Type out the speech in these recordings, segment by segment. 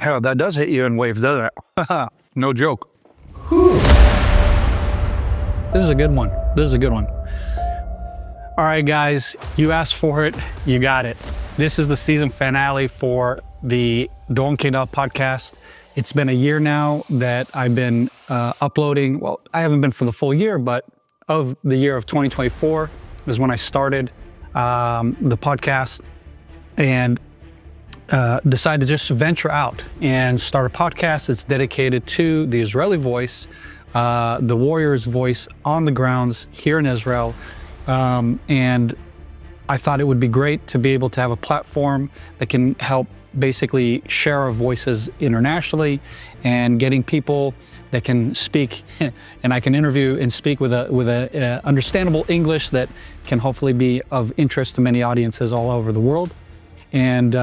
Hell, that does hit you in waves, doesn't it? No joke. This is a good one. All right, guys, you asked for it, you got it. This is the season finale for the Doron Keidar Podcast. It's been a year now that I've been uploading. Well, I haven't been for the full year, but of the year of 2024 is when I started the podcast and decided to just venture out and start a podcast that's dedicated to the Israeli voice, the warrior's voice on the grounds here in Israel. And I thought it would be great to be able to have a platform that can help basically share our voices internationally and getting people that can speak and I can interview and speak with a understandable English that can hopefully be of interest to many audiences all over the world. And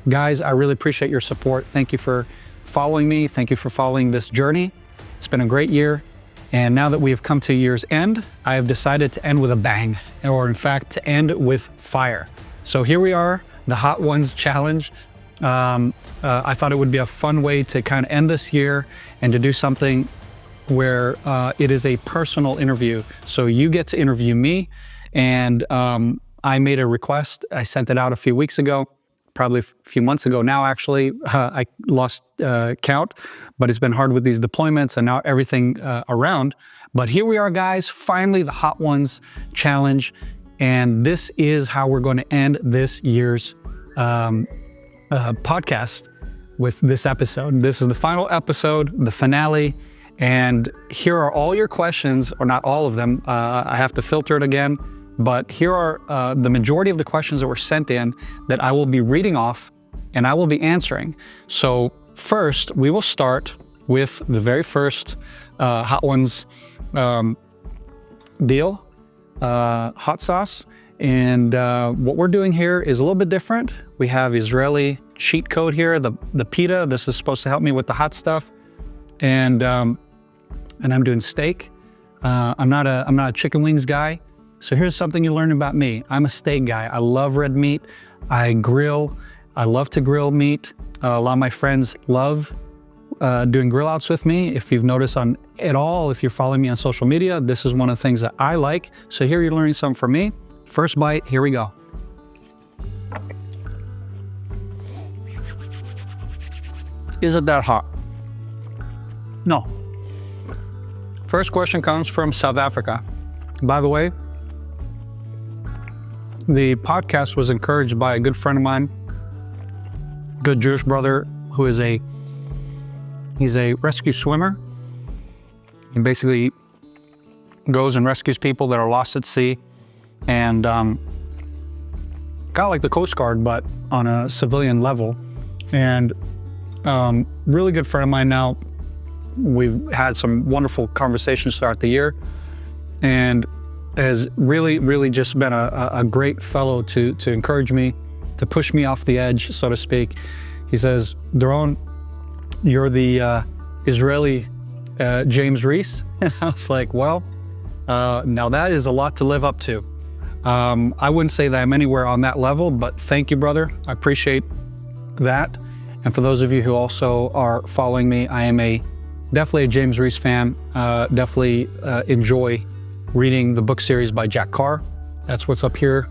guys, I really appreciate your support. Thank you for following me. Thank you for following this journey. It's been a great year. And now that we have come to year's end, I have decided to end with a bang, or in fact, to end with fire. So here we are, the Hot Ones Challenge. I thought it would be a fun way to kind of end this year and to do something where it is a personal interview. So you get to interview me, and I made a request. I sent it out a few weeks ago, probably a few months ago now, actually. I lost count, but it's been hard with these deployments and now everything around. But here we are, guys, finally the Hot Ones Challenge. And this is how we're going to end this year's podcast with this episode. This is the final episode, the finale. And here are all your questions, or not all of them. I have to filter it again. But here are the majority of the questions that were sent in that I will be reading off and I will be answering. So first, we will start with the very first Hot Ones deal, hot sauce. And what we're doing here is a little bit different. We have Israeli cheat code here, the pita. This is supposed to help me with the hot stuff. And I'm doing steak. I'm not a chicken wings guy. So here's something you learn about me. I'm a steak guy. I love red meat. I grill. I love to grill meat. A lot of my friends love doing grill outs with me. If you've noticed if you're following me on social media, this is one of the things that I like. So here you're learning something from me. First bite, here we go. Is it that hot? No. First question comes from South Africa. By the way, the podcast was encouraged by a good friend of mine, good Jewish brother, who is he's a rescue swimmer. He basically goes and rescues people that are lost at sea, and kind of like the Coast Guard, but on a civilian level. And really good friend of mine now. We've had some wonderful conversations throughout the year, and has really just been a great fellow to encourage me, to push me off the edge, so to speak. He says, Doron, you're the Israeli James Reese. And I was like, well, now that is a lot to live up to. I wouldn't say that I'm anywhere on that level, but thank you, brother. I appreciate that. And for those of you who also are following me, I am definitely a James Reese fan. Definitely enjoy reading the book series by Jack Carr. That's what's up here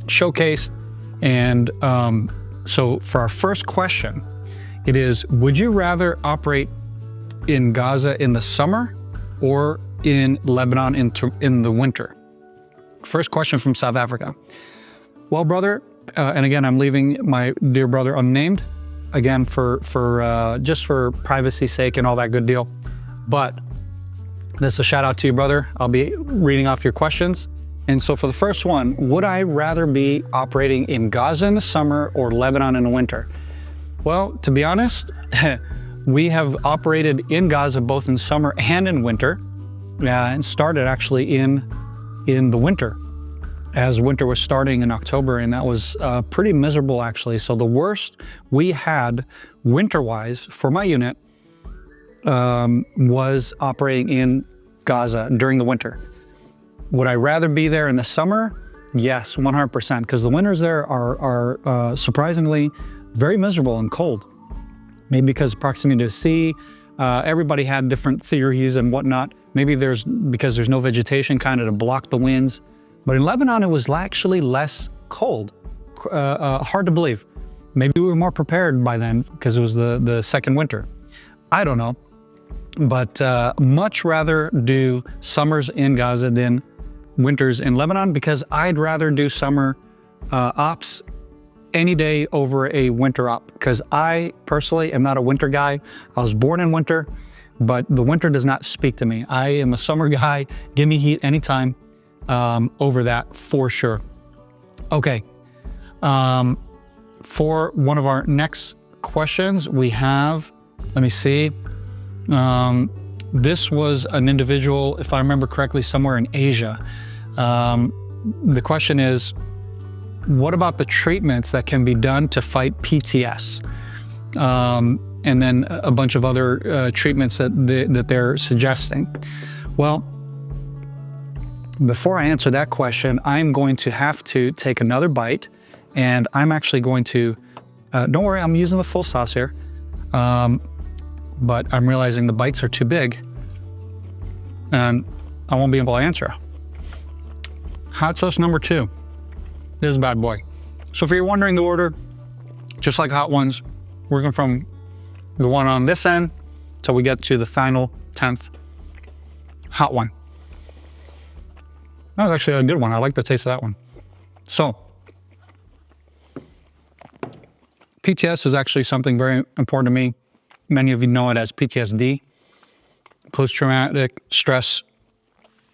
showcased. And so for our first question, it is, would you rather operate in Gaza in the summer or in Lebanon in the winter? First question from South Africa. Well, brother, and again, I'm leaving my dear brother unnamed, again, for just for privacy's sake and all that good deal. But this is a shout out to you, brother. I'll be reading off your questions. And so for the first one, would I rather be operating in Gaza in the summer or Lebanon in the winter? Well, to be honest, we have operated in Gaza both in summer and in winter, and started actually in the winter, as winter was starting in October, and that was pretty miserable actually. So the worst we had winter-wise for my unit was operating in Gaza during the winter. Would I rather be there in the summer? Yes, 100%, because the winters there are surprisingly very miserable and cold. maybe because of proximity to the sea. Everybody had different theories and whatnot. Maybe because there's no vegetation kind of to block the winds. But in Lebanon, it was actually less cold. Hard to believe. Maybe we were more prepared by then because it was the second winter. I don't know. But much rather do summers in Gaza than winters in Lebanon, because I'd rather do summer ops any day over a winter op, because I personally am not a winter guy. I was born in winter, but the winter does not speak to me. I am a summer guy. Give me heat anytime over that for sure. Okay. For one of our next questions, we have, let me see. This was an individual, if I remember correctly, somewhere in Asia. The question is, what about the treatments that can be done to fight PTS? And then a bunch of other treatments that they're suggesting. Well, before I answer that question, I'm going to have to take another bite, and I'm actually going to, don't worry, I'm using the full sauce here, but I'm realizing the bites are too big, and I won't be able to answer. Hot sauce number 2. This is a bad boy. So if you're wondering the order, just like hot ones, working from the one on this end till we get to the final 10th hot one. That was actually a good one. I like the taste of that one. So PTS is actually something very important to me. Many of you know it as PTSD, post-traumatic stress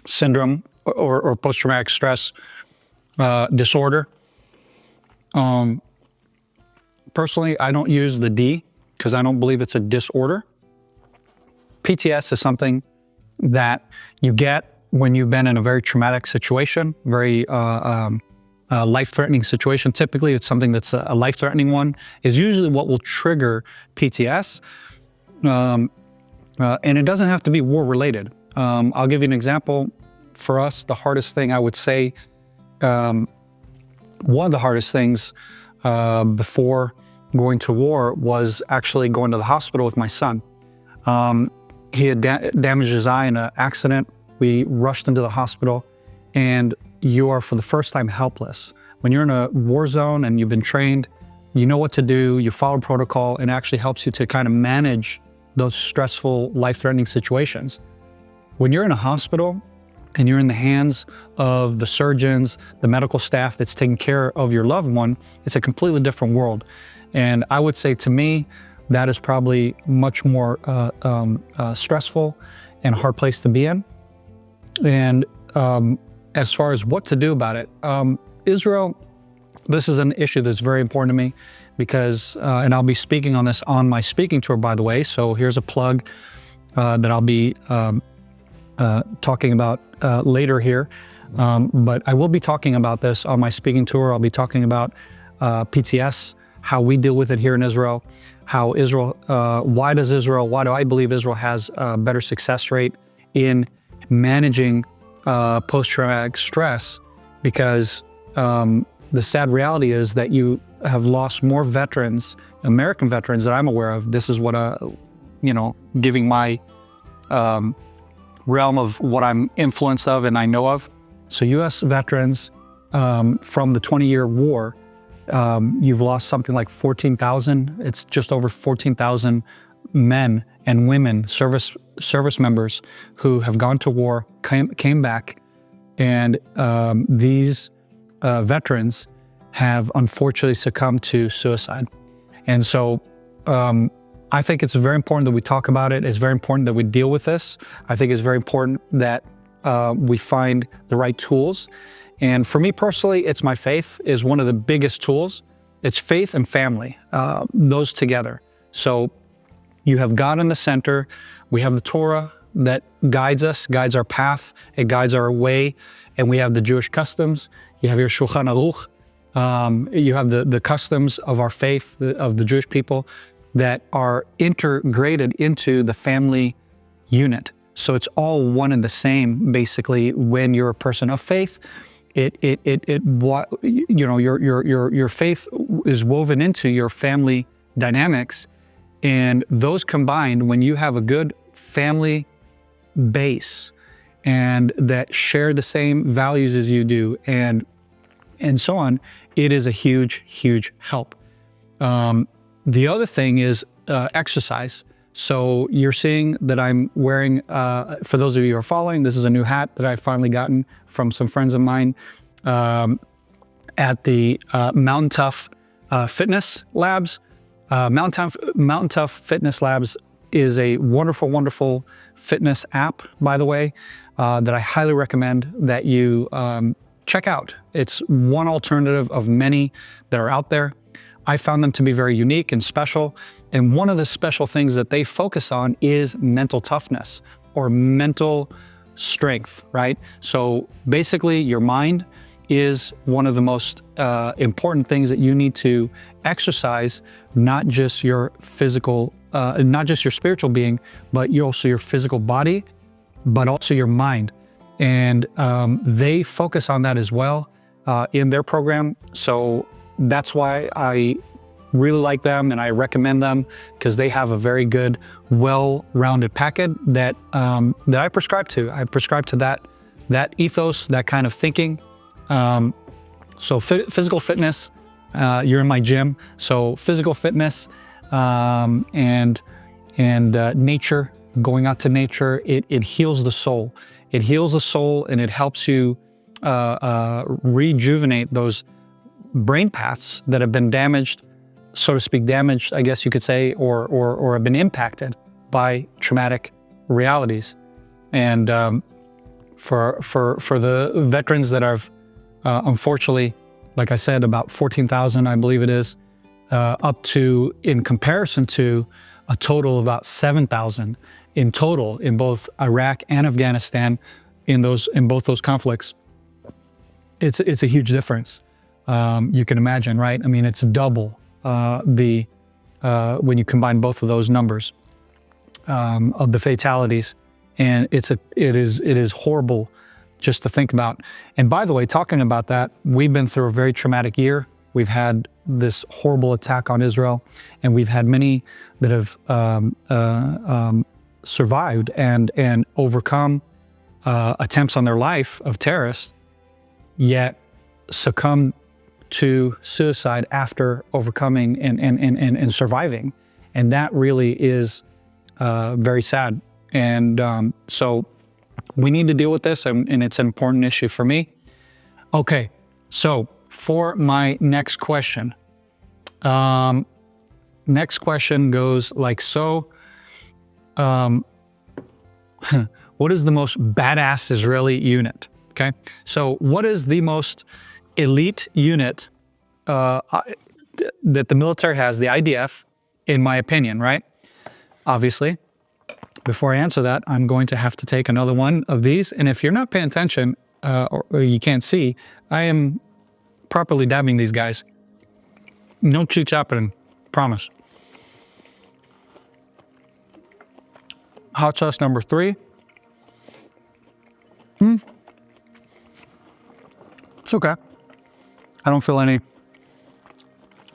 syndrome, or post-traumatic stress disorder. Personally, I don't use the D because I don't believe it's a disorder. PTS is something that you get when you've been in a very traumatic situation, very life-threatening situation. Typically, it's something that's a life-threatening one, is usually what will trigger PTS. And it doesn't have to be war-related. I'll give you an example. For us, the hardest thing I would say, one of the hardest things before going to war was actually going to the hospital with my son. He had damaged his eye in an accident. We rushed him to the hospital, and you are, for the first time, helpless. When you're in a war zone and you've been trained, you know what to do, you follow protocol, and it actually helps you to kind of manage those stressful, life-threatening situations. When you're in a hospital and you're in the hands of the surgeons, the medical staff that's taking care of your loved one, it's a completely different world. And I would say, to me, that is probably much more stressful and a hard place to be in. And as far as what to do about it, Israel, this is an issue that's very important to me because, and I'll be speaking on this on my speaking tour, by the way, so here's a plug that I'll be talking about later here. But I will be talking about this on my speaking tour. I'll be talking about PTS, how we deal with it here in Israel, how Israel, why do I believe Israel has a better success rate in managing post-traumatic stress? Because the sad reality is that you have lost more veterans, American veterans, that I'm aware of. This is what, giving my realm of what I'm influenced of and I know of. So U.S. veterans from the 20-year war, you've lost something like 14,000. It's just over 14,000 men and women, service members who have gone to war, came back, and these veterans have unfortunately succumbed to suicide. And so I think it's very important that we talk about it. It's very important that we deal with this. I think it's very important that we find the right tools. And for me personally, it's my faith is one of the biggest tools. It's faith and family, those together. So you have God in the center. We have the Torah that guides us, guides our path, it guides our way. And we have the Jewish customs. You have your Shulchan Aruch. You have the customs of our faith, of the Jewish people, that are integrated into the family unit. So it's all one and the same, basically, when you're a person of faith. Your faith is woven into your family dynamics, And those combined, when you have a good family base and that share the same values as you do and so on, it is a huge, huge help. The other thing is exercise. So you're seeing that I'm wearing, for those of you who are following, this is a new hat that I've finally gotten from some friends of mine at the Mountain Tough Fitness Labs. Mountain Tough Fitness Labs is a wonderful, wonderful fitness app, by the way, that I highly recommend that you check out. It's one alternative of many that are out there. I found them to be very unique and special. And one of the special things that they focus on is mental toughness or mental strength, right? So basically your mind is one of the most important things that you need to exercise, not just your physical, not just your spiritual being, but also your physical body, but also your mind. And they focus on that as well in their program. So that's why I really like them and I recommend them, because they have a very good, well-rounded package that I prescribe to. I prescribe to that ethos, that kind of thinking. So physical fitness, you're in my gym. So physical fitness and nature, going out to nature, it heals the soul. It heals the soul and it helps you rejuvenate those brain paths that have been damaged, so to speak, damaged, I guess you could say, or have been impacted by traumatic realities. And for the veterans that have, unfortunately, like I said, about 14,000, I believe it is, up to, in comparison to a total of about 7,000 in total in both Iraq and Afghanistan, in both those conflicts. It's a huge difference. You can imagine, right? I mean, it's double when you combine both of those numbers of the fatalities, and it is horrible just to think about. And by the way, talking about that, we've been through a very traumatic year. We've had this horrible attack on Israel, and we've had many that have survived and overcome attempts on their life of terrorists, yet succumb to suicide after overcoming and surviving. And that really is very sad. And so we need to deal with this, and it's an important issue for me. Okay, so for my next question. Next question goes like so. What is the most badass Israeli unit? Okay, so what is the most elite unit that the military has, the IDF, in my opinion, right? Obviously, before I answer that, I'm going to have to take another one of these. And if you're not paying attention or you can't see, I am properly dabbing these guys. No chit-chapping, promise. Hot sauce number 3. It's okay. I don't feel any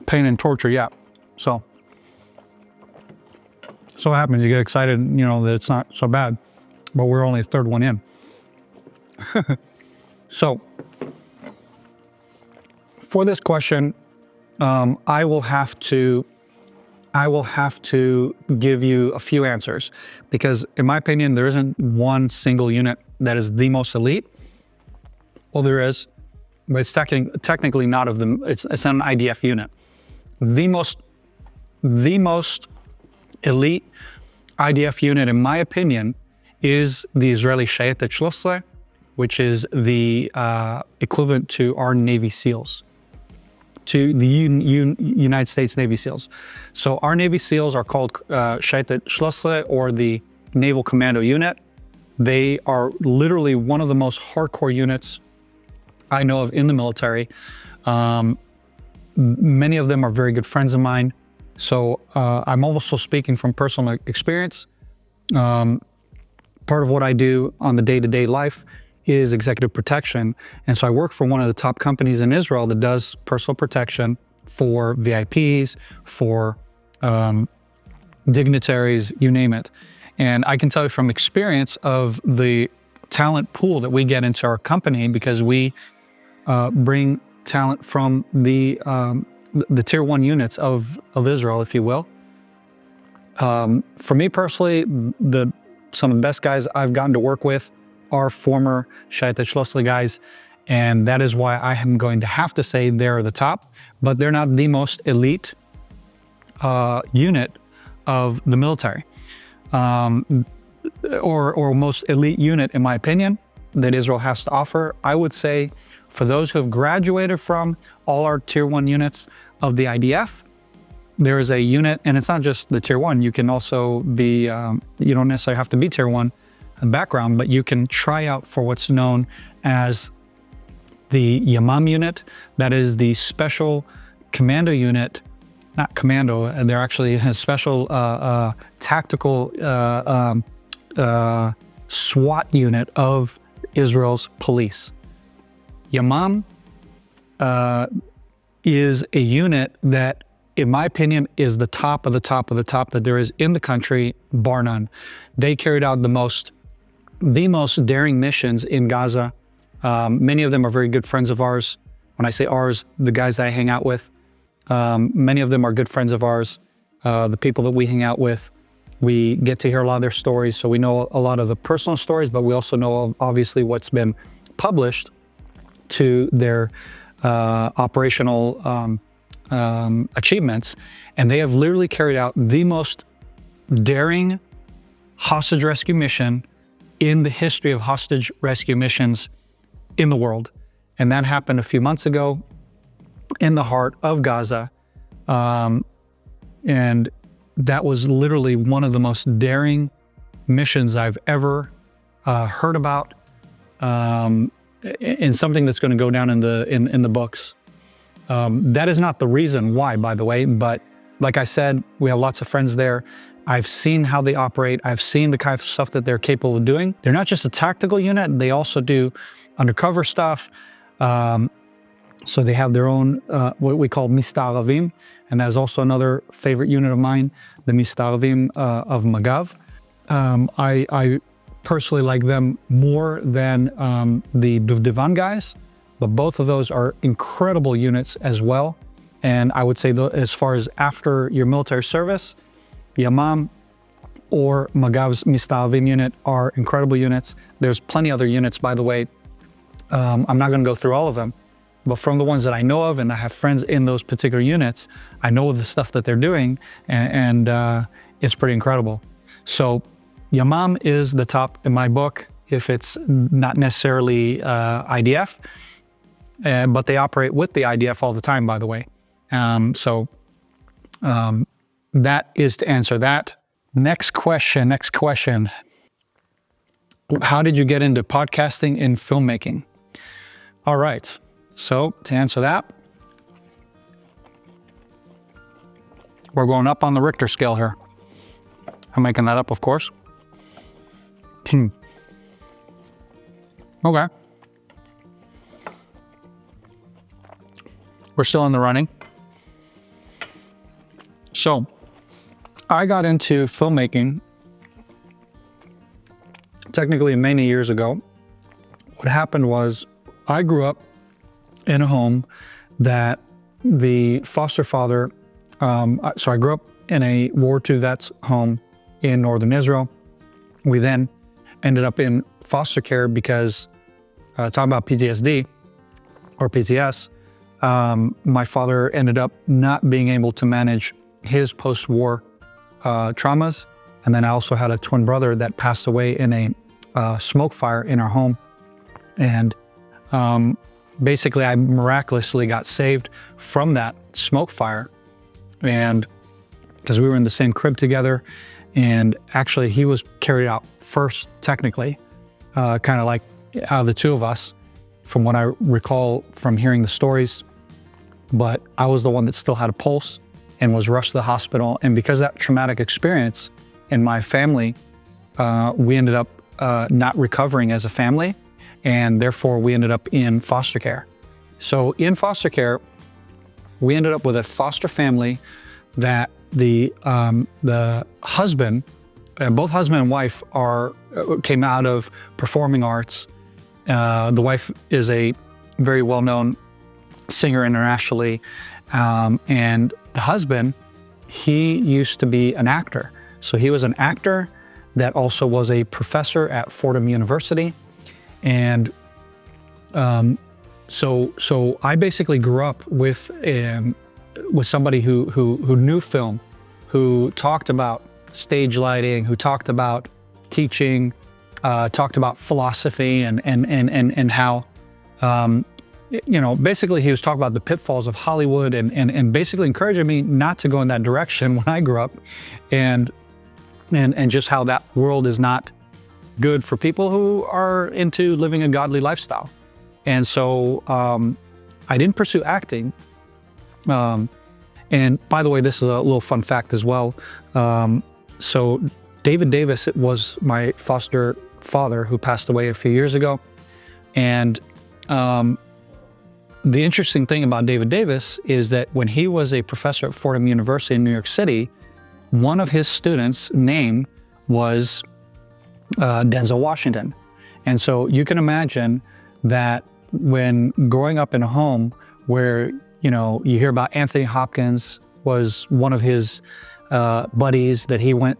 pain and torture yet. So what happens, you get excited, you know, that it's not so bad, but we're only a third one in. So for this question, I will have to give you a few answers, because in my opinion, there isn't one single unit that is the most elite. Well, there is, but it's technically not of them. It's an IDF unit. The most elite IDF unit, in my opinion, is the Israeli Shayetet Shlosseh, which is the equivalent to our Navy SEALs, to the United States Navy SEALs. So our Navy SEALs are called Shayetet Shlosseh, or the Naval Commando Unit. They are literally one of the most hardcore units I know of in the military. Many of them are very good friends of mine. So I'm also speaking from personal experience. Part of what I do on the day-to-day life is executive protection. And so I work for one of the top companies in Israel that does personal protection for VIPs, for dignitaries, you name it. And I can tell you from experience of the talent pool that we get into our company, because we bring talent from the tier 1 units of Israel, if you will. For me personally, some of the best guys I've gotten to work with are former Shaita Schlossli guys, and that is why I am going to have to say they're the top, but they're not the most elite unit of the military, or most elite unit, in my opinion, that Israel has to offer. I would say for those who have graduated from all our tier 1 units of the IDF, there is a unit, and it's not just the tier 1. You can also be, you don't necessarily have to be tier 1 background, but you can try out for what's known as the Yamam unit. That is the special commando unit, not commando, and they're actually a special tactical SWAT unit of Israel's police. Yamam is a unit that, in my opinion, is the top of the top of the top that there is in the country, bar none. They carried out the most daring missions in Gaza. Many of them are very good friends of ours. When I say ours, the guys that I hang out with, many of them are good friends of ours. The people that we hang out with, we get to hear a lot of their stories, so we know a lot of the personal stories, but we also know obviously what's been published to their operational achievements. And they have literally carried out the most daring hostage rescue mission in the history of hostage rescue missions in the world. And that happened a few months ago in the heart of Gaza. And that was literally one of the most daring missions I've ever heard about, and something that's going to go down in the books. That is not the reason why, by the way, but like I said, we have lots of friends there. I've seen how they operate. I've seen the kind of stuff that they're capable of doing. They're not just a tactical unit, they also do undercover stuff. So they have their own, what we call Mistaravim, and that's also another favorite unit of mine, the Mistaravim of Magav. I personally like them more than the Duvdevan guys, but both of those are incredible units as well. And I would say as far as after your military service, Yamam or Magav's Mistaravim unit are incredible units. There's plenty other units, by the way. I'm not going to go through all of them, but from the ones that I know of, and I have friends in those particular units, I know the stuff that they're doing, and it's pretty incredible. So Yamam is the top in my book, if it's not necessarily IDF, but they operate with the IDF all the time, by the way. That is to answer that. Next question. How did you get into podcasting and filmmaking? All right, so to answer that, we're going up on the Richter scale here. I'm making that up, of course. Okay. We're still in the running. So, I got into filmmaking technically many years ago. What happened was I grew up in a home that the foster father, so I grew up in a World War II vet's home in northern Israel. We then ended up in foster care because, talking about PTSD or PTS, my father ended up not being able to manage his post-war traumas. And then I also had a twin brother that passed away in a smoke fire in our home. And basically I miraculously got saved from that smoke fire. And because we were in the same crib together, and actually he was carried out first, technically, kind of like out of the two of us, from what I recall from hearing the stories. But I was the one that still had a pulse and was rushed to the hospital. And because of that traumatic experience in my family, we ended up not recovering as a family, and therefore we ended up in foster care. So in foster care, we ended up with a foster family that the husband, both husband and wife came out of performing arts. The wife is a very well-known singer internationally, and the husband, he used to be an actor. So he was an actor that also was a professor at Fordham University, and so I basically grew up with somebody who knew film, who talked about stage lighting, who talked about teaching, talked about philosophy, and how basically he was talking about the pitfalls of Hollywood, and basically encouraging me not to go in that direction when I grew up, and just how that world is not good for people who are into living a godly lifestyle. And so I didn't pursue acting. And by the way, this is a little fun fact as well. So David Davis was my foster father who passed away a few years ago. And the interesting thing about David Davis is that when he was a professor at Fordham University in New York City, one of his students' name was Denzel Washington. And so you can imagine that when growing up in a home where, you hear about Anthony Hopkins was one of his buddies that he went,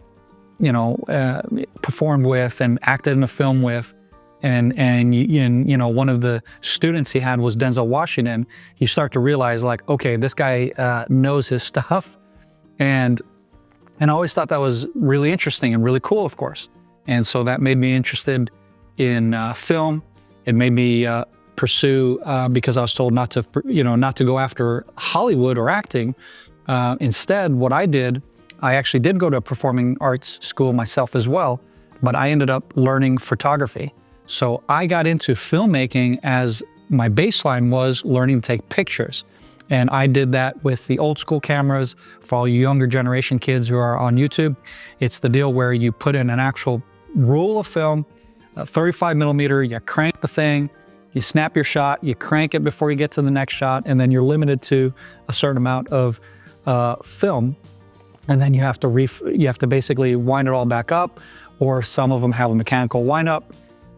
performed with and acted in a film with, and one of the students he had was Denzel Washington, you start to realize, like, okay, this guy knows his stuff. And I always thought that was really interesting and really cool, of course. And so that made me interested in film. It made me pursue, because I was told not to go after Hollywood or acting. Instead, what I did, I actually did go to a performing arts school myself as well, but I ended up learning photography. So I got into filmmaking as my baseline was learning to take pictures. And I did that with the old school cameras. For all you younger generation kids who are on YouTube, it's the deal where you put in an actual roll of film, 35 millimeter, you crank the thing, you snap your shot, you crank it before you get to the next shot, and then you're limited to a certain amount of film. And then you have to basically wind it all back up, or some of them have a mechanical wind up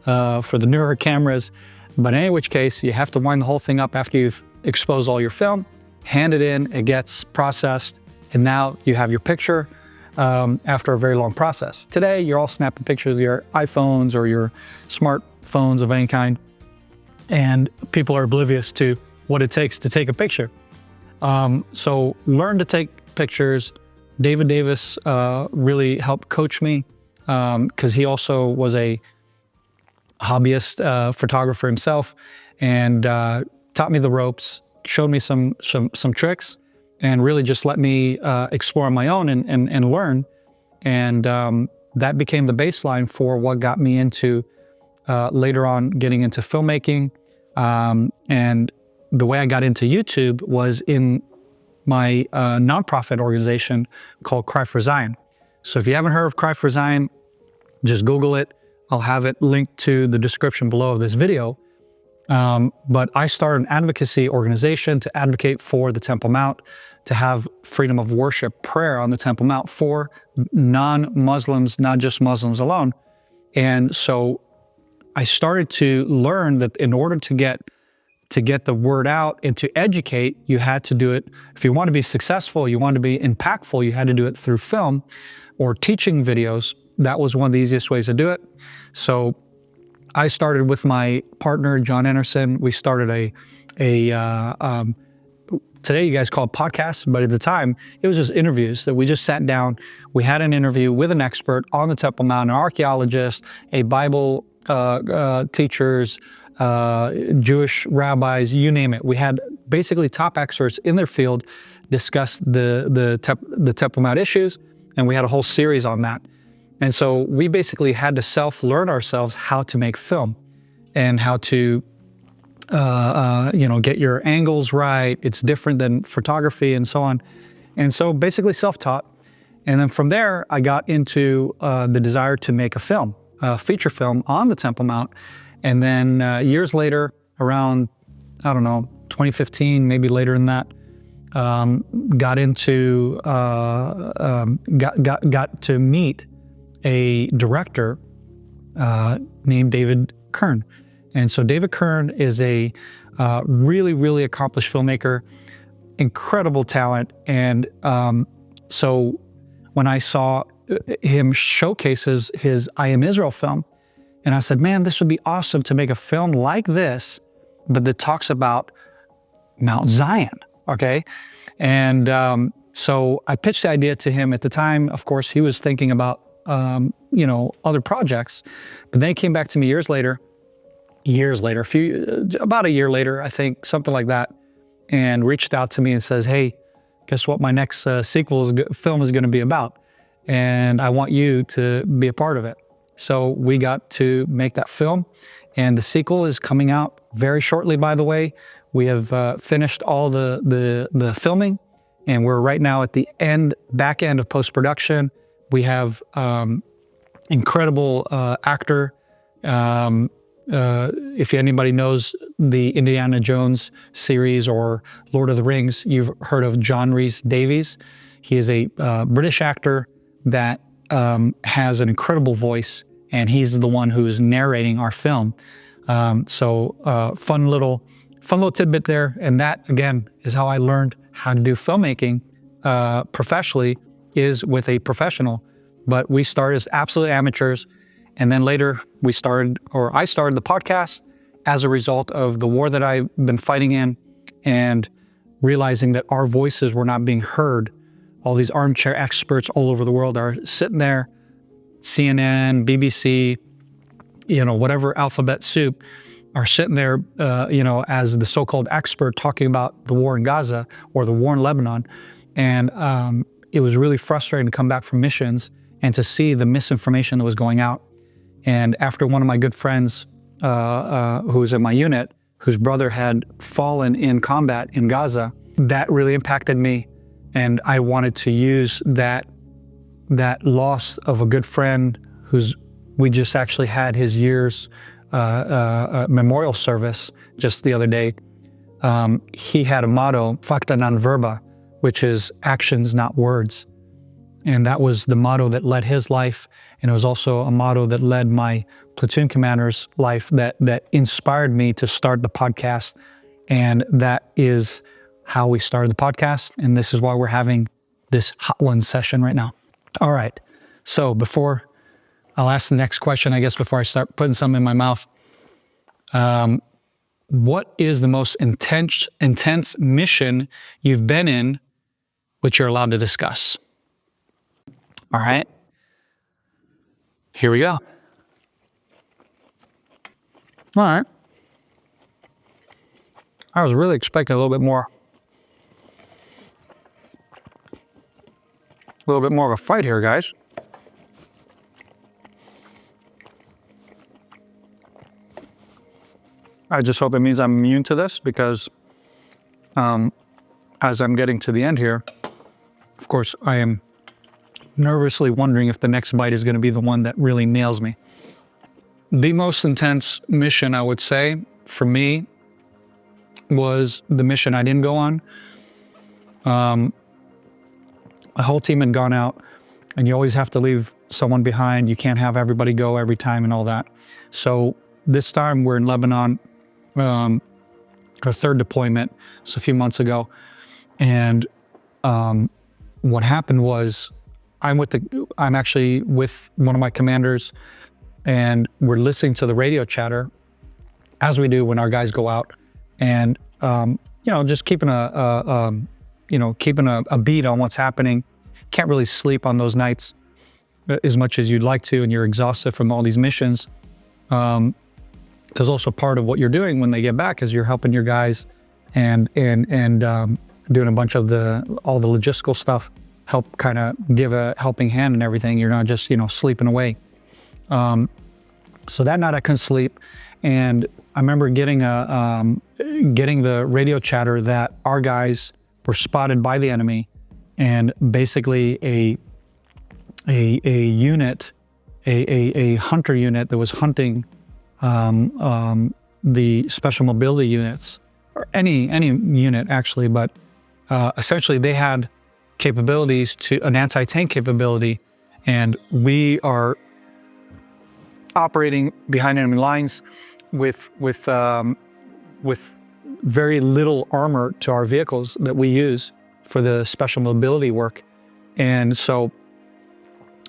for the newer cameras. But in any which case, you have to wind the whole thing up after you've exposed all your film, hand it in, it gets processed, and now you have your picture after a very long process. Today, you're all snapping pictures of your iPhones or your smartphones of any kind, and people are oblivious to what it takes to take a picture. So learn to take pictures. David Davis really helped coach me because he also was a hobbyist photographer himself, and taught me the ropes, showed me some tricks, and really just let me explore on my own and learn. And that became the baseline for what got me into later on getting into filmmaking. And the way I got into YouTube was in my nonprofit organization called Cry for Zion. So if you haven't heard of Cry for Zion, just Google it. I'll have it linked to the description below of this video. But I started an advocacy organization to advocate for the Temple Mount, to have freedom of worship prayer on the Temple Mount for non-Muslims, not just Muslims alone. And so I started to learn that in order to get the word out and to educate, you had to do it. If you want to be successful, you want to be impactful, you had to do it through film or teaching videos. That was one of the easiest ways to do it. So I started with my partner, John Anderson. We started today you guys call it podcast, but at the time it was just interviews that we just sat down. We had an interview with an expert on the Temple Mount, an archaeologist, a Bible teachers, Jewish rabbis, you name it. We had basically top experts in their field discuss the Temple Mount issues, and we had a whole series on that. And so we basically had to self-learn ourselves how to make film and how to, get your angles right. It's different than photography and so on. And so basically self-taught. And then from there, I got into the desire to make a film, a feature film on the Temple Mount. And then years later, around, 2015, maybe later than that, got to meet a director named David Kern. And so David Kern is a really, really accomplished filmmaker, incredible talent. And so when I saw him showcases his I Am Israel film, and I said, man, this would be awesome to make a film like this, but that talks about Mount Zion, okay? And so I pitched the idea to him. At the time, of course, he was thinking about, other projects. But then he came back to me about a year later, I think, something like that, and reached out to me and says, hey, guess what my next film is going to be about? And I want you to be a part of it. So we got to make that film, and the sequel is coming out very shortly, by the way. We have finished all the filming, and we're right now at the back end of post-production. We have incredible actor. If anybody knows the Indiana Jones series or Lord of the Rings, you've heard of John Rhys-Davies. He is a British actor that has an incredible voice, and he's the one who is narrating our film. So fun little tidbit there. And that, again, is how I learned how to do filmmaking professionally, is with a professional. But we started as absolute amateurs. And then later I started the podcast as a result of the war that I've been fighting in, and realizing that our voices were not being heard. All these armchair experts all over the world are sitting there, CNN, BBC, whatever alphabet soup, are sitting there, as the so-called expert talking about the war in Gaza or the war in Lebanon. And it was really frustrating to come back from missions and to see the misinformation that was going out. And after one of my good friends who was in my unit, whose brother had fallen in combat in Gaza, that really impacted me. And I wanted to use that loss of a good friend we just actually had his year's memorial service just the other day. He had a motto, Facta non verba, which is actions, not words. And that was the motto that led his life. And it was also a motto that led my platoon commander's life, that inspired me to start the podcast. And that is how we started the podcast. And this is why we're having this Hot Ones session right now. All right. So I'll ask the next question, I guess, before I start putting something in my mouth. What is the most intense mission you've been in, which you're allowed to discuss? All right. Here we go. All right. I was really expecting a little bit more of a fight here, guys. I just hope it means I'm immune to this, because as I'm getting to the end here, of course, I am nervously wondering if the next bite is going to be the one that really nails me. The most intense mission, I would say, for me, was the mission I didn't go on. A whole team had gone out, and you always have to leave someone behind. You can't have everybody go every time and all that. So this time we're in Lebanon, our third deployment, so a few months ago. And what happened was, I'm actually with one of my commanders, and we're listening to the radio chatter, as we do when our guys go out, and just keeping a beat on what's happening. Can't really sleep on those nights as much as you'd like to, and you're exhausted from all these missions. Because also part of what you're doing when they get back is you're helping your guys and doing a bunch of all the logistical stuff, help kind of give a helping hand and everything. You're not just, sleeping away. So that night I couldn't sleep. And I remember getting the radio chatter that our guys were spotted by the enemy, and basically a unit, a hunter unit that was hunting the special mobility units, or any unit actually, but essentially they had capabilities to an anti-tank capability, and we are operating behind enemy lines with very little armor to our vehicles that we use for the special mobility work. And so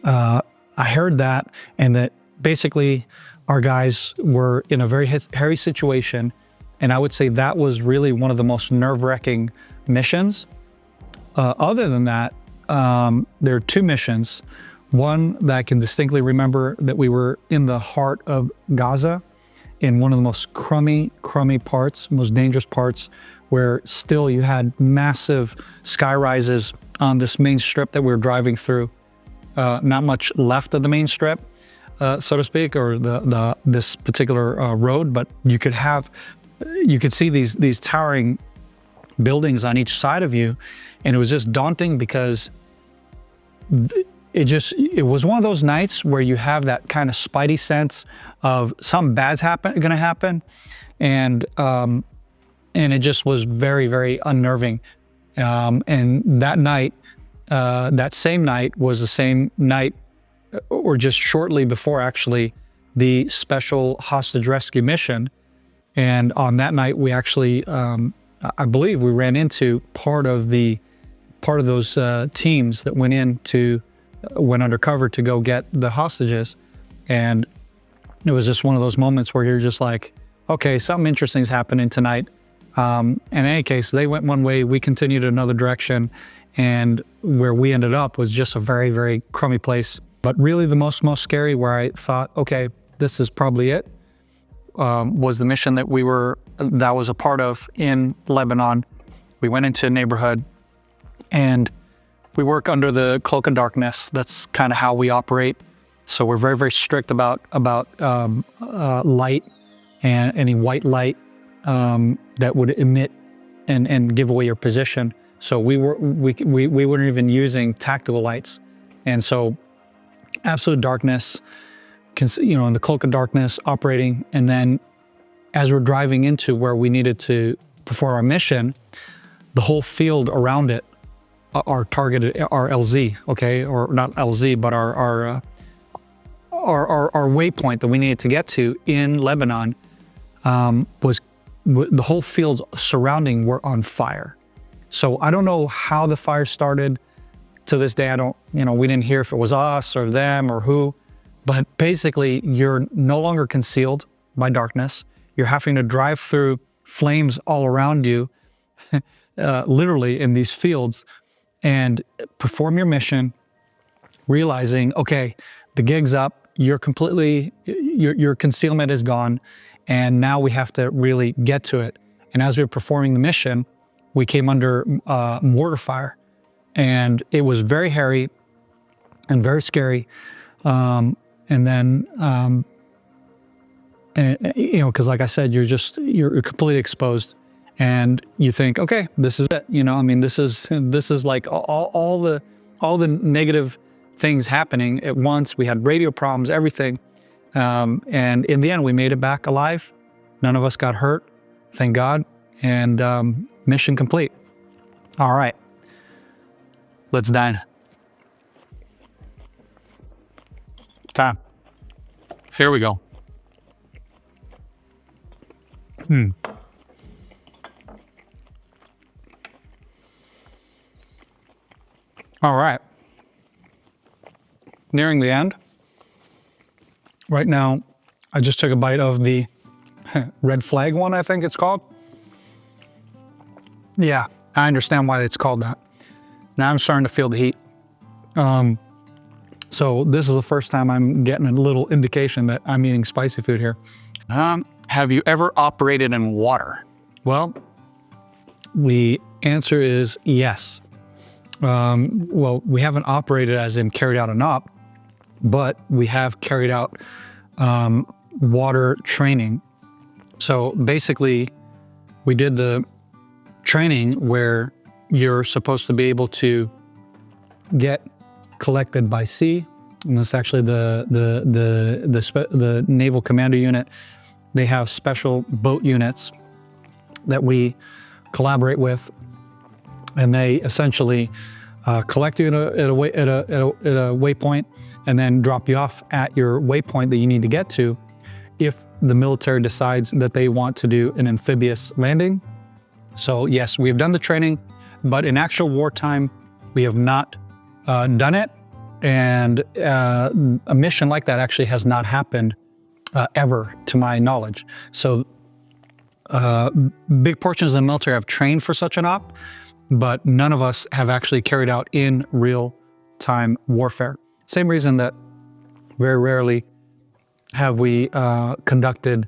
I heard that, and that basically our guys were in a very hairy situation. And I would say that was really one of the most nerve-wracking missions. Other than that, there are two missions. One that I can distinctly remember, that we were in the heart of Gaza, in one of the most crummy parts, most dangerous parts, where still you had massive sky rises on this main strip that we were driving through. Not much left of the main strip, so to speak, or this particular road, but you could see these towering buildings on each side of you, and it was just daunting because it was one of those nights where you have that kind of spidey sense of something bad's gonna happen, and it just was very, very unnerving. And that night, that same night was the same night, or just shortly before actually, the special hostage rescue mission. And on that night, we actually, I believe we ran into part of those teams that went undercover to go get the hostages. And it was just one of those moments where you're just like, okay, something interesting is happening tonight. In any case, they went one way, we continued another direction, and where we ended up was just a very, very crummy place. But really the most scary, where I thought, okay, this is probably it, was the mission that was a part of in Lebanon. We went into a neighborhood, and we work under the cloak of darkness. That's kind of how we operate. So we're very, very strict about light, and any white light that would emit and give away your position. So we weren't even using tactical lights. And so absolute darkness, in the cloak of darkness operating. And then as we're driving into where we needed to perform our mission, the whole field around it, our targeted, our LZ, okay, or not LZ, but our waypoint that we needed to get to in Lebanon, was the whole fields surrounding were on fire. So I don't know how the fire started. To this day, we didn't hear if it was us or them or who, but basically you're no longer concealed by darkness. You're having to drive through flames all around you, literally in these fields, and perform your mission, realizing, okay, the gig's up, your concealment is gone, and now we have to really get to it. And as we were performing the mission, we came under mortar fire, and it was very hairy and very scary. And then, because like I said, you're completely exposed. And you think, okay, this is it. This is like all the negative things happening at once. We had radio problems, everything. And in the end, we made it back alive. None of us got hurt, thank God. And mission complete. All right, let's dine. Time. Here we go. All right, nearing the end. Right now, I just took a bite of the red flag one, I think it's called. Yeah, I understand why it's called that. Now I'm starting to feel the heat. So this is the first time I'm getting a little indication that I'm eating spicy food here. Have you ever operated in water? Well, the answer is yes. Well, we haven't operated as in carried out an op, but we have carried out water training. So basically, we did the training where you're supposed to be able to get collected by sea, and that's actually the Naval Commander Unit. They have special boat units that we collaborate with, and they essentially collect you at a waypoint and then drop you off at your waypoint that you need to get to if the military decides that they want to do an amphibious landing. So yes, we have done the training, but in actual wartime, we have not done it. And a mission like that actually has not happened ever, to my knowledge. So big portions of the military have trained for such an op, but none of us have actually carried out in real-time warfare. Same reason that very rarely have we conducted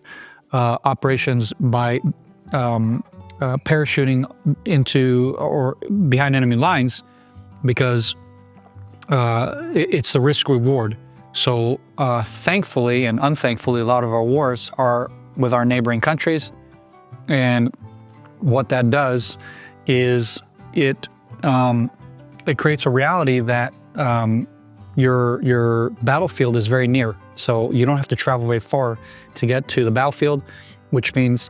operations by parachuting into or behind enemy lines, because it's the risk reward. So thankfully and unthankfully, a lot of our wars are with our neighboring countries. And what that does is it creates a reality that your battlefield is very near. So you don't have to travel very far to get to the battlefield, which means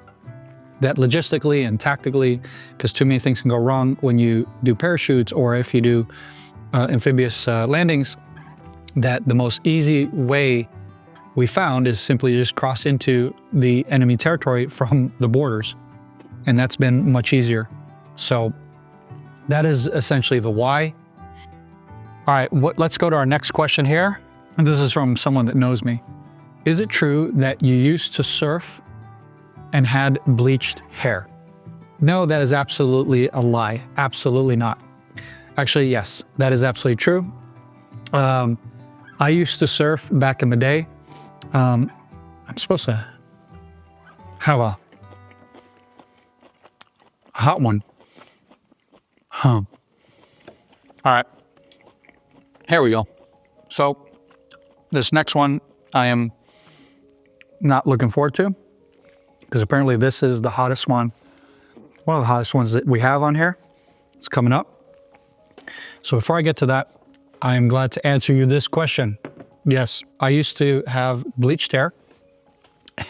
that logistically and tactically, because too many things can go wrong when you do parachutes or if you do amphibious landings, that the most easy way we found is simply just cross into the enemy territory from the borders. And that's been much easier. So that is essentially the why. All right, let's go to our next question here. And this is from someone that knows me. Is it true that you used to surf and had bleached hair? No, that is absolutely a lie. Absolutely not. Actually, yes, that is absolutely true. I used to surf back in the day. I'm supposed to have a hot one. All right, here we go. So this next one I am not looking forward to, because apparently this is the hottest one. One of the hottest ones that we have on here. It's coming up. So before I get to that, I am glad to answer you this question. Yes, I used to have bleached hair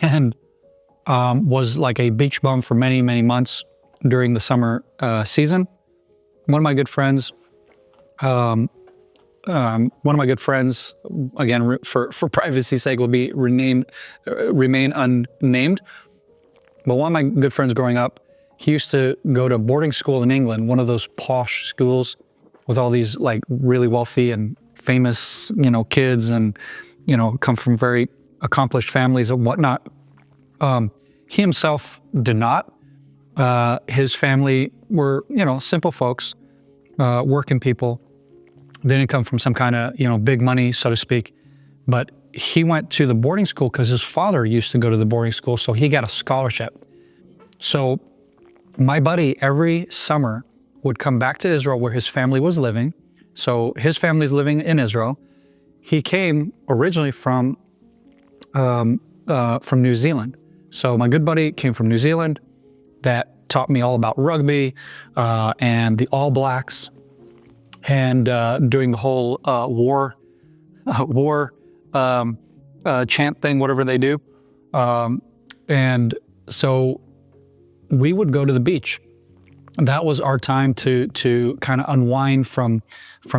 and was like a beach bum for many, many months during the summer season. One of my good friends, again, for privacy's sake, will be remain unnamed. But one of my good friends growing up, he used to go to boarding school in England, one of those posh schools with all these like really wealthy and famous, kids, and, come from very accomplished families and whatnot. He himself did not. His family were, simple folks, working people. They didn't come from some kind of, big money, so to speak. But he went to the boarding school because his father used to go to the boarding school, so he got a scholarship. So my buddy every summer would come back to Israel where his family was living. So his family's living in Israel. He came originally from New Zealand. So my good buddy came from New Zealand. That taught me all about rugby and the All Blacks, and doing the whole war chant thing, whatever they do. And so we would go to the beach. That was our time to kind of unwind from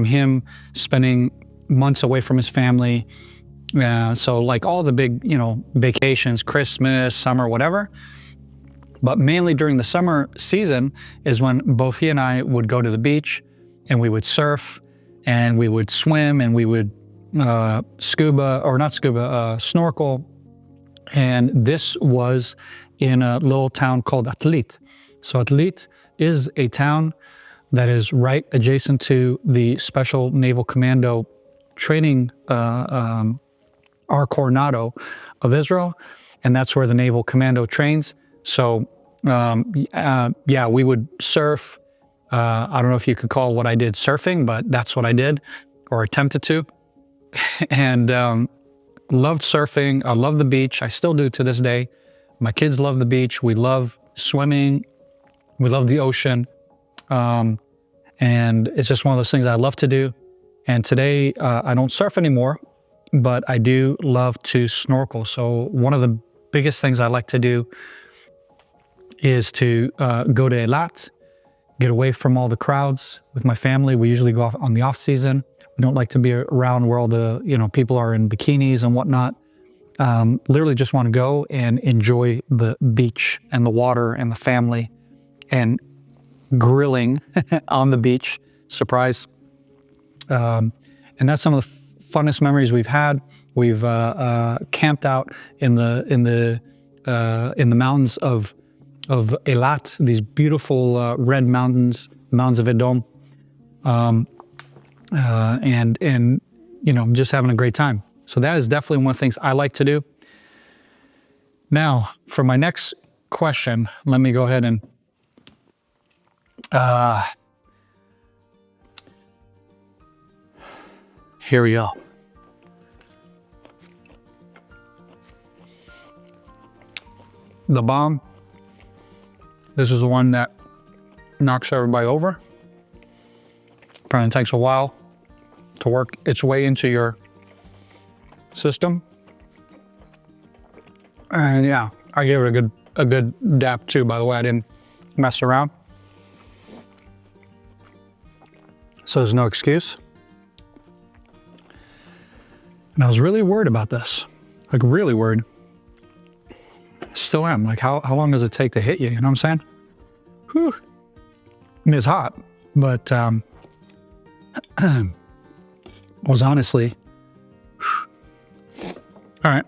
him spending months away from his family. So like all the big, vacations, Christmas, summer, whatever. But mainly during the summer season is when both he and I would go to the beach, and we would surf, and we would swim, and we would snorkel. And this was in a little town called Atlit. So Atlit is a town that is right adjacent to the Special Naval Commando training, Coronado of Israel, and that's where the Naval Commando trains. So we would surf. I don't know if you could call what I did surfing, but that's what I did, or attempted to. And loved surfing. I love the beach. I still do to this day. My kids love the beach. We love swimming. We love the ocean. And it's just one of those things I love to do. And today, I don't surf anymore, but I do love to snorkel. So one of the biggest things I like to do is to go to Eilat, get away from all the crowds with my family. We usually go off on the off season. We don't like to be around where all the, people are in bikinis and whatnot. Literally just want to go and enjoy the beach and the water and the family and grilling on the beach. Surprise. And that's some of the funnest memories we've had. We've camped out in the mountains of Eilat, these beautiful red mountains of Edom, and just having a great time. So that is definitely one of the things I like to do. Now, for my next question, let me go ahead and here we go. The bomb. This is the one that knocks everybody over. Apparently takes a while to work its way into your system. And yeah, I gave it a good dap too, by the way. I didn't mess around. So there's no excuse. And I was really worried about this. Like really worried. Still am. Like how long does it take to hit you? You know what I'm saying? Whew. I mean, it's hot, but was honestly. All right.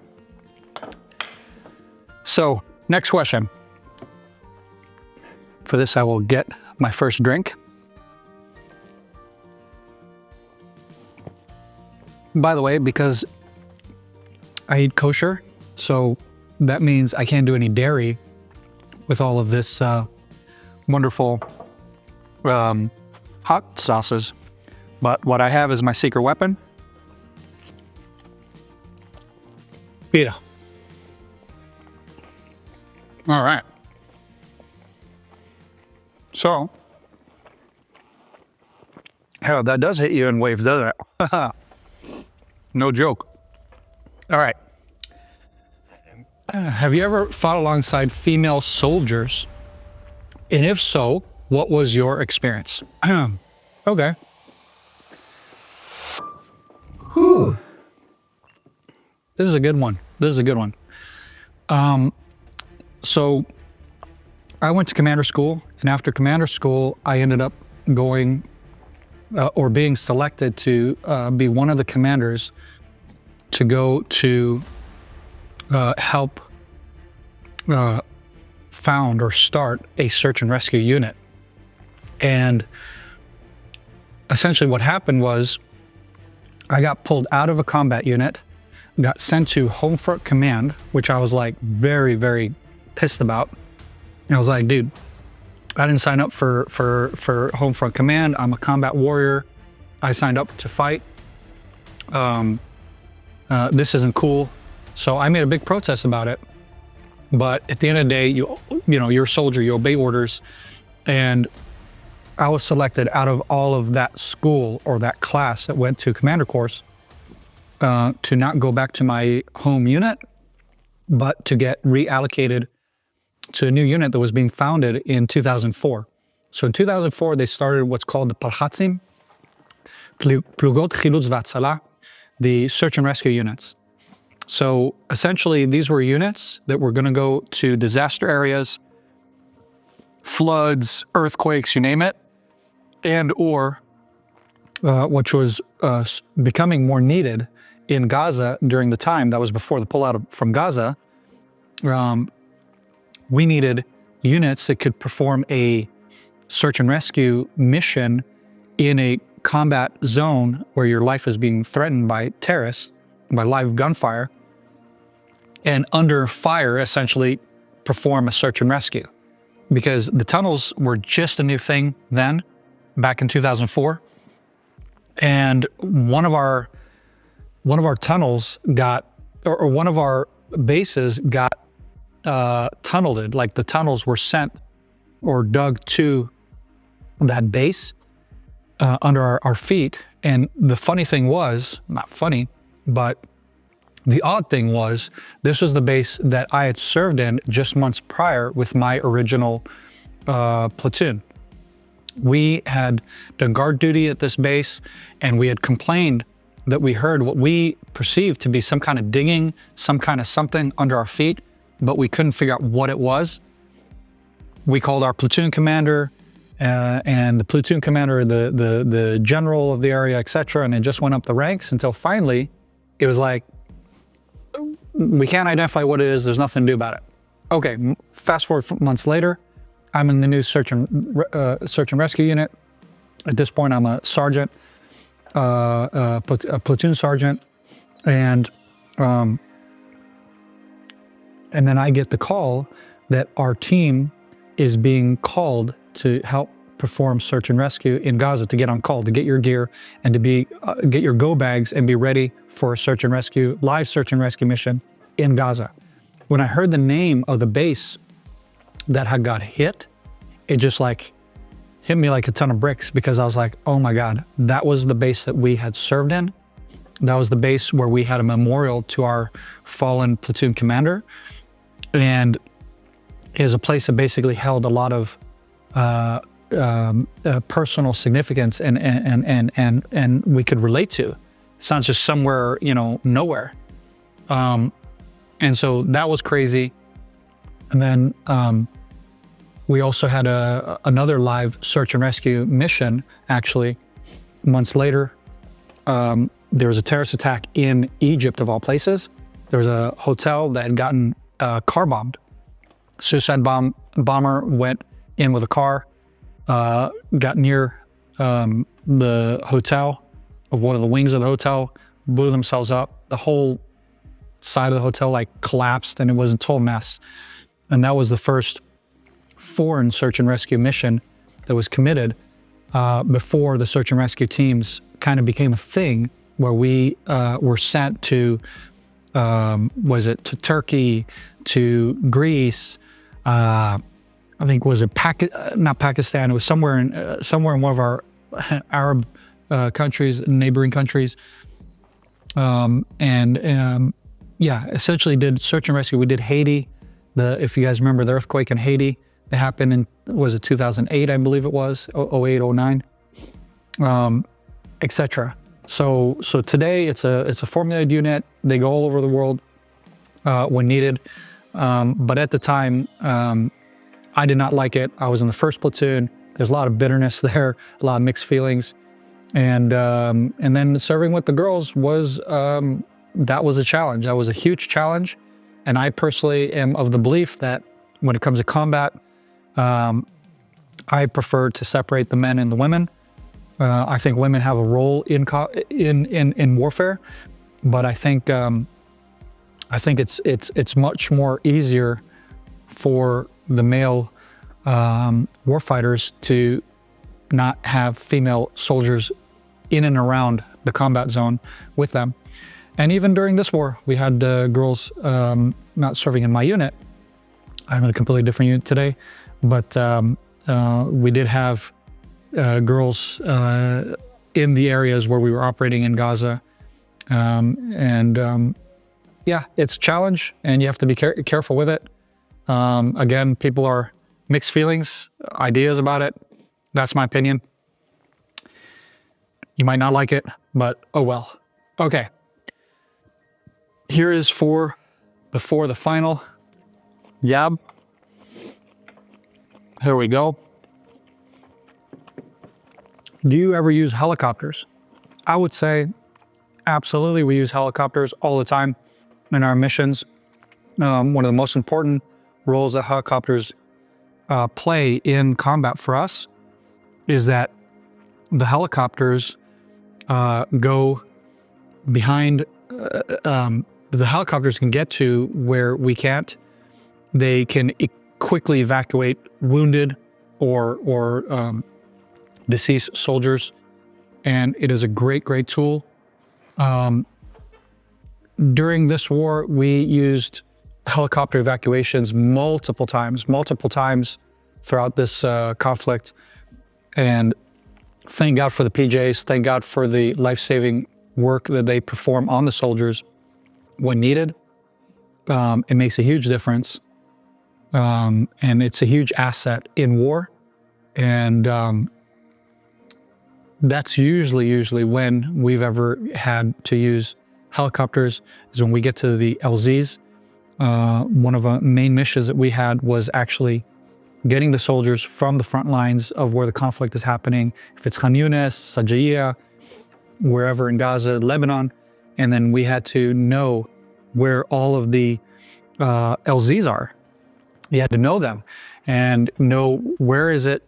So next question. For this, I will get my first drink. By the way, because I eat kosher, so that means I can't do any dairy with all of this wonderful hot sauces. But what I have is my secret weapon. Pita. All right. So, hell, that does hit you in waves, doesn't it? No joke. All right. Have you ever fought alongside female soldiers? And if so, what was your experience? Okay. Whew. This is a good one. So I went to commander school, and after commander school, I ended up going or being selected to be one of the commanders to go to help found or start a search and rescue unit. And essentially what happened was I got pulled out of a combat unit, got sent to Home Front Command, which I was like very, very pissed about. And I was like, dude, I didn't sign up for Home Front Command. I'm a combat warrior. I signed up to fight. This isn't cool. So I made a big protest about it. But at the end of the day, you're a soldier, you obey orders. And I was selected out of all of that school or that class that went to commander course to not go back to my home unit, but to get reallocated to a new unit that was being founded in 2004. So in 2004, they started what's called the Palchatzim, Plugot Chilutz V'Atzala, the search and rescue units. So essentially, these were units that were going to go to disaster areas, floods, earthquakes, you name it, and or which was becoming more needed in Gaza during the time that was before the pullout from Gaza. We needed units that could perform a search and rescue mission in a combat zone where your life is being threatened by terrorists, by live gunfire, and under fire, essentially, perform a search and rescue. Because the tunnels were just a new thing then, back in 2004. And one of our tunnels got, or one of our bases got tunneled. Like the tunnels were sent or dug to that base under our feet. And the funny thing was, not funny, but the odd thing was, this was the base that I had served in just months prior with my original platoon. We had done guard duty at this base, and we had complained that we heard what we perceived to be some kind of dinging, some kind of something under our feet, but we couldn't figure out what it was. We called our platoon commander, and the platoon commander, the general of the area, etc., and it just went up the ranks until finally it was like, we can't identify what it is, there's nothing to do about it. Okay, fast forward months later, I'm in the new search and rescue unit. At this point, I'm a sergeant, a platoon sergeant, and then I get the call that our team is being called to help perform search and rescue in Gaza, to get on call, to get your gear and to be get your go bags and be ready for a search and rescue, live search and rescue mission in Gaza. When I heard the name of the base that had got hit, it just like hit me like a ton of bricks, because I was like, oh my God, that was the base that we had served in. That was the base where we had a memorial to our fallen platoon commander. And it is a place that basically held a lot of personal significance and we could relate to. It's not just somewhere, nowhere. And so that was crazy. And then we also had another live search and rescue mission, actually, months later. There was a terrorist attack in Egypt, of all places. There was a hotel that had gotten car bombed. Suicide bomber went in with a car, got near the hotel, of one of the wings of the hotel, blew themselves up. The whole side of the hotel like collapsed, and it was a total mess. And that was the first foreign search and rescue mission that was committed before the search and rescue teams kind of became a thing, where we were sent to, to Turkey, to Greece, I think not Pakistan, it was somewhere in one of our Arab countries, neighboring countries. Essentially did search and rescue. We did Haiti. If you guys remember the earthquake in Haiti, it happened in, was it 2008, I believe it was, 08, 09, etc. So today it's a formulated unit. They go all over the world when needed. But at the time, I did not like it. I was in the first platoon. There's a lot of bitterness there, a lot of mixed feelings. And then serving with the girls was, that was a challenge. That was a huge challenge. And I personally am of the belief that when it comes to combat, I prefer to separate the men and the women. I think women have a role in warfare, but I think it's much more easier for the male warfighters to not have female soldiers in and around the combat zone with them. And even during this war, we had girls not serving in my unit. I'm in a completely different unit today, but we did have girls in the areas where we were operating in Gaza. Yeah, it's a challenge, and you have to be careful with it. Again, people are mixed feelings, ideas about it. That's my opinion. You might not like it, but oh well. Okay. Here is before the final yab. Here we go. Do you ever use helicopters? I would say absolutely. We use helicopters all the time in our missions. One of the most important roles that helicopters play in combat for us is that the helicopters go behind, the helicopters can get to where we can't. They can quickly evacuate wounded or deceased soldiers, and it is a great tool. During this war, we used helicopter evacuations multiple times throughout this conflict. And thank God for the PJs, thank God for the life-saving work that they perform on the soldiers when needed. It makes a huge difference. And it's a huge asset in war. And that's usually when we've ever had to use helicopters, is when we get to the LZs. One of the main missions that we had was actually getting the soldiers from the front lines of where the conflict is happening. If it's Khan Yunis, Sajaiya, wherever in Gaza, Lebanon, and then we had to know where all of the LZs are. You had to know them and know where is it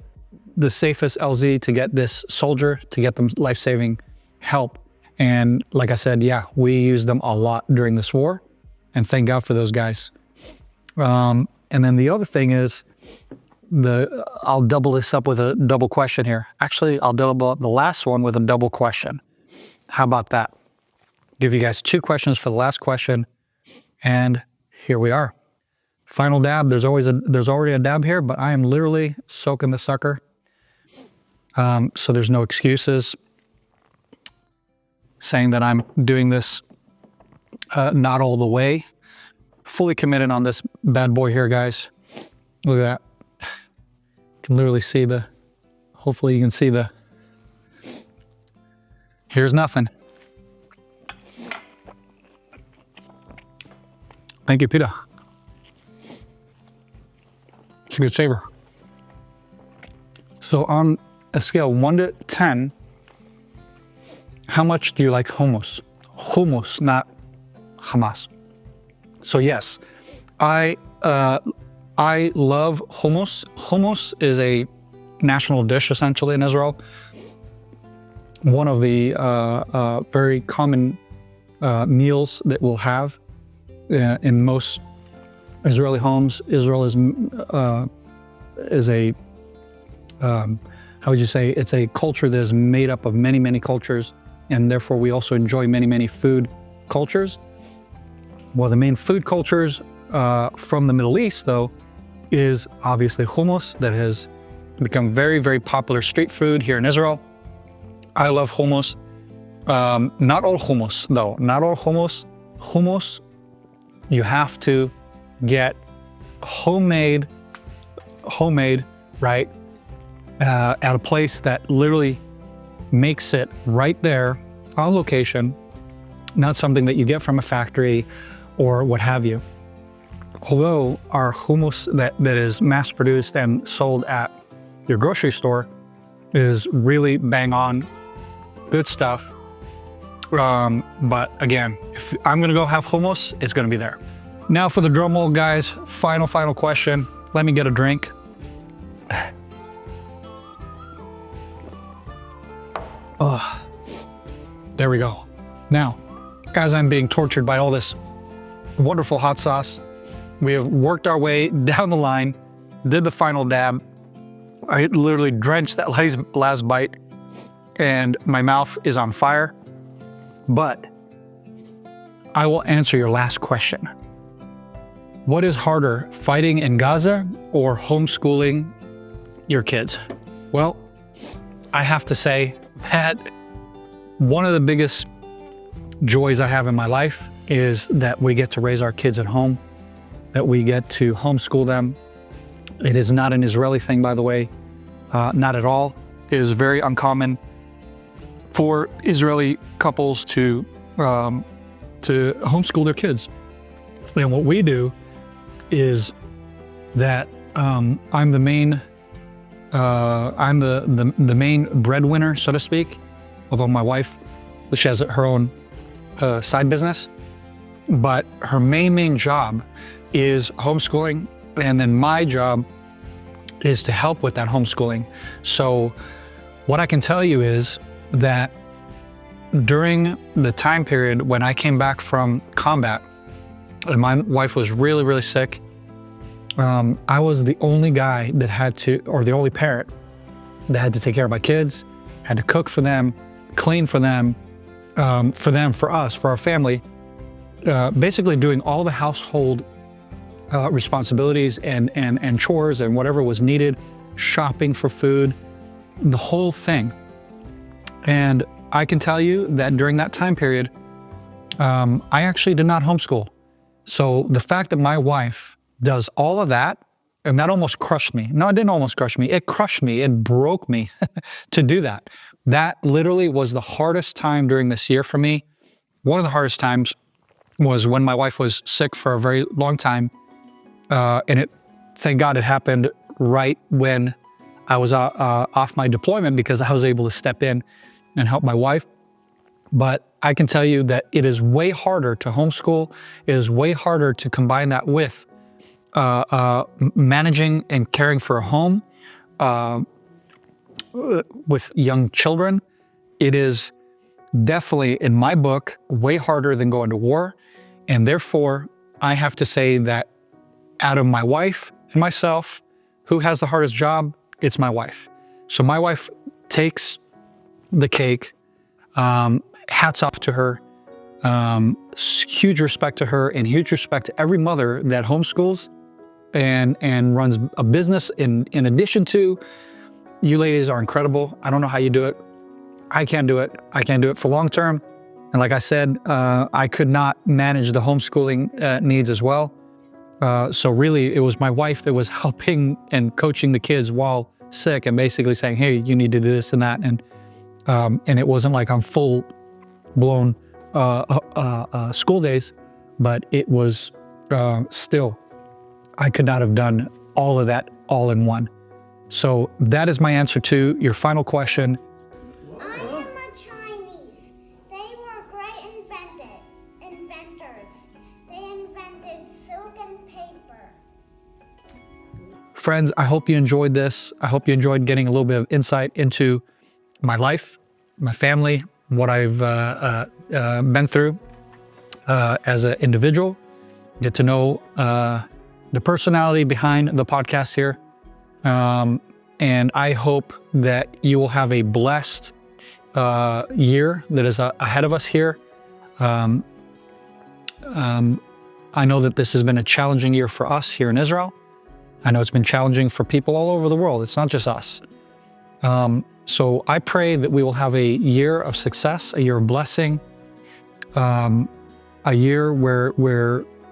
the safest LZ to get this soldier, to get them life-saving help. And like I said, yeah, we used them a lot during this war, and thank God for those guys. And then the other thing is, I'll double this up with a double question here. Actually, I'll double up the last one with a double question. How about that? Give you guys 2 questions for the last question, and here we are. Final dab. There's already a dab here, but I am literally soaking the sucker. So there's no excuses saying that I'm doing this not all the way. Fully committed on this bad boy here, guys. Look at that. You can literally see hopefully you can see here's nothing. Thank you, Peter. It's a good savor. So on a scale 1 to 10, how much do you like hummus? Hummus, not Hamas. So yes, I love hummus. Hummus is a national dish essentially in Israel. One of the very common meals that we'll have in most Israeli homes. Israel is a how would you say? It's a culture that is made up of many, many cultures, and therefore we also enjoy many, many food cultures. Well, the main food cultures from the Middle East, though, is obviously hummus, that has become very, very popular street food here in Israel. I love hummus. Not all hummus, though. Not all hummus. Hummus, you have to get homemade, right? At a place that literally makes it right there on location, not something that you get from a factory or what have you. Although our hummus that is mass produced and sold at your grocery store is really bang on, good stuff. But again, if I'm gonna go have hummus, it's gonna be there. Now for the drum roll, guys, final question. Let me get a drink. Oh, there we go. Now, as I'm being tortured by all this wonderful hot sauce, we have worked our way down the line, did the final dab. I literally drenched that last bite, and my mouth is on fire. But I will answer your last question. What is harder, fighting in Gaza or homeschooling your kids? Well, I have to say that one of the biggest joys I have in my life is that we get to raise our kids at home, that we get to homeschool them. It is not an Israeli thing, by the way, not at all. It is very uncommon for Israeli couples to homeschool their kids. And what we do is that I'm the main breadwinner, so to speak, although my wife, she has her own side business, but her main job is homeschooling, and then my job is to help with that homeschooling. So what I can tell you is that during the time period when I came back from combat, and my wife was really, really sick, I was the only guy that had to, or the only parent that had to take care of my kids, had to cook for them, clean for them, for us, for our family, basically doing all the household responsibilities and chores and whatever was needed, shopping for food, the whole thing. And I can tell you that during that time period, I actually did not homeschool. So the fact that my wife does all of that, and that almost crushed me. No, it didn't almost crush me. It crushed me. It broke me to do that. That literally was the hardest time during this year for me. One of the hardest times was when my wife was sick for a very long time. And thank God it happened right when I was off my deployment, because I was able to step in and help my wife. But I can tell you that it is way harder to homeschool. It is way harder to combine that with managing and caring for a home with young children. It is definitely, in my book, way harder than going to war. And therefore, I have to say that out of my wife and myself, who has the hardest job? It's my wife. So my wife takes the cake. Hats off to her. Huge respect to her, and huge respect to every mother that homeschools and runs a business in addition to. You ladies are incredible. I don't know how you do it. I can't do it. I can't do it for long term. And like I said, I could not manage the homeschooling needs as well. So really, it was my wife that was helping and coaching the kids while sick, and basically saying, hey, you need to do this and that. And it wasn't like on full-blown school days, but it was still, I could not have done all of that all in one. So that is my answer to your final question. I am a Chinese. They were great inventors. They invented silk and paper. Friends, I hope you enjoyed this. I hope you enjoyed getting a little bit of insight into my life, my family, what I've been through as an individual. Get to know the personality behind the podcast here. And I hope that you will have a blessed year that is ahead of us here. I know that this has been a challenging year for us here in Israel. I know it's been challenging for people all over the world. It's not just us. So I pray that we will have a year of success, a year of blessing, a year where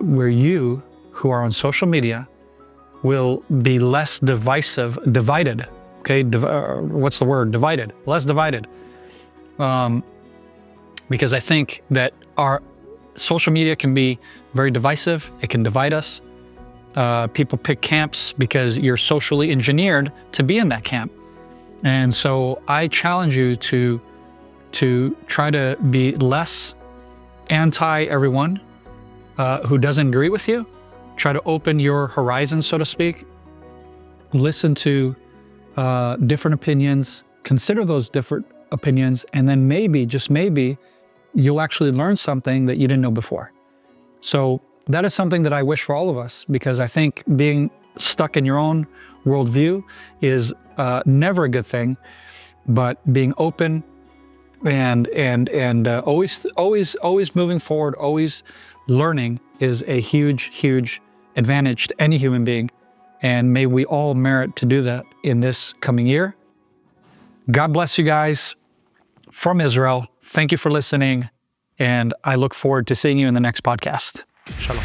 you who are on social media will be less divided. Okay, what's the word? Divided, less divided. Because I think that our social media can be very divisive. It can divide us. People pick camps because you're socially engineered to be in that camp. And so I challenge you to try to be less anti everyone who doesn't agree with you. Try to open your horizons, so to speak. Listen to different opinions. Consider those different opinions, and then maybe, just maybe, you'll actually learn something that you didn't know before. So that is something that I wish for all of us, because I think being stuck in your own worldview is never a good thing. But being open and always moving forward, always learning is a huge advantage to any human being. And may we all merit to do that in this coming year. God bless you guys from Israel. Thank you for listening. And I look forward to seeing you in the next podcast. Shalom.